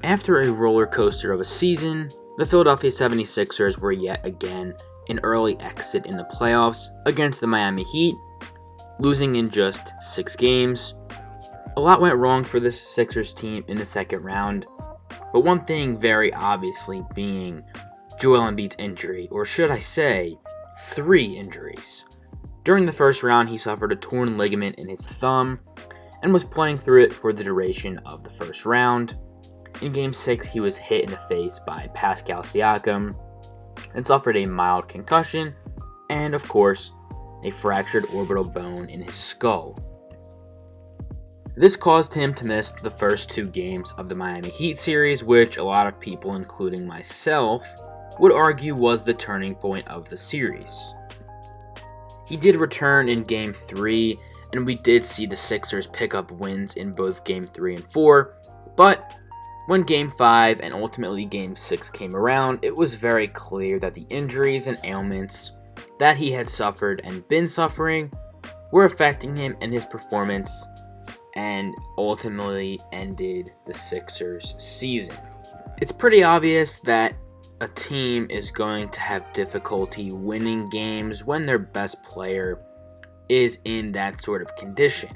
After a roller coaster of a season, the Philadelphia 76ers were yet again an early exit in the playoffs against the Miami Heat, losing in just 6 games. A lot went wrong for this Sixers team in the second round, but one thing very obviously being Joel Embiid's injury, or should I say, 3 injuries. During the first round, he suffered a torn ligament in his thumb and was playing through it for the duration of the first round. In Game 6, he was hit in the face by Pascal Siakam and suffered a mild concussion and, of course, a fractured orbital bone in his skull. This caused him to miss the first 2 games of the Miami Heat series, which a lot of people, including myself, would argue was the turning point of the series. He did return in Game 3, and we did see the Sixers pick up wins in both Game 3 and 4, but when Game 5 and ultimately Game 6 came around, it was very clear that the injuries and ailments that he had suffered and been suffering were affecting him and his performance, and ultimately ended the Sixers' season. It's pretty obvious that a team is going to have difficulty winning games when their best player is in that sort of condition.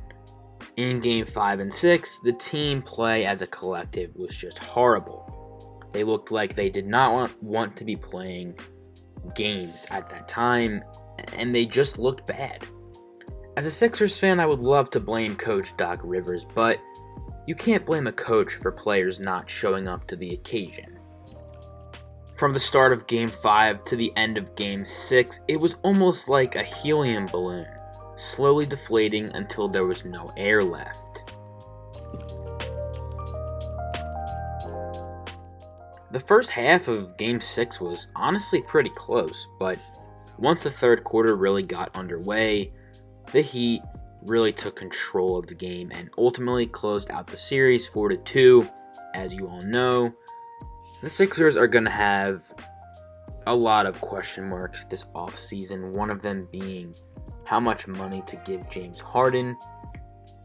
In Game 5 and 6, the team play as a collective was just horrible. They looked like they did not want to be playing games at that time, and they just looked bad. As a Sixers fan, I would love to blame Coach Doc Rivers, but you can't blame a coach for players not showing up to the occasion. From the start of Game 5 to the end of Game 6, it was almost like a helium balloon, slowly deflating until there was no air left. The first half of Game 6 was honestly pretty close, but once the third quarter really got underway, the Heat really took control of the game and ultimately closed out the series 4-2. As you all know, the Sixers are going to have a lot of question marks this offseason, one of them being how much money to give James Harden.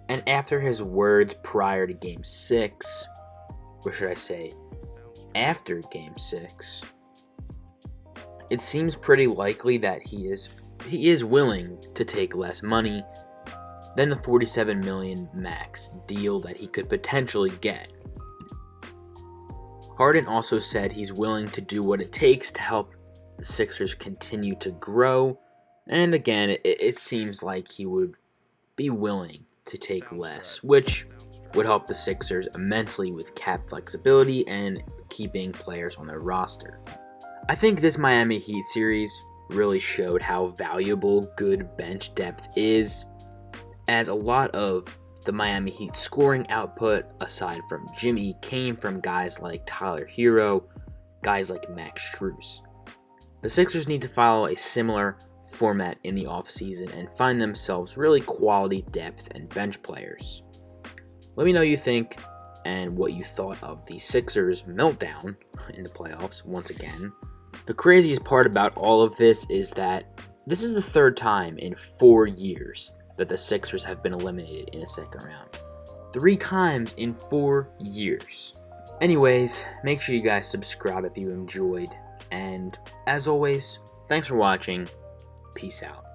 And after his words prior to Game 6, or should I say, after Game 6, it seems pretty likely that he is willing to take less money than the $47 million max deal that he could potentially get. Harden also said he's willing to do what it takes to help the Sixers continue to grow. And again, it seems like he would be willing to take less, which would help the Sixers immensely with cap flexibility and keeping players on their roster. I think this Miami Heat series really showed how valuable good bench depth is, as a lot of the Miami Heat scoring output, aside from Jimmy, came from guys like Tyler Hero, guys like Max Strus. The Sixers need to follow a similar format in the offseason and find themselves really quality depth and bench players. Let me know what you think and what you thought of the Sixers meltdown in the playoffs once again. The craziest part about all of this is that this is the 3rd time in 4 years that the Sixers have been eliminated in a second round. 3 times in 4 years. Anyways, make sure you guys subscribe if you enjoyed. And as always, thanks for watching. Peace out.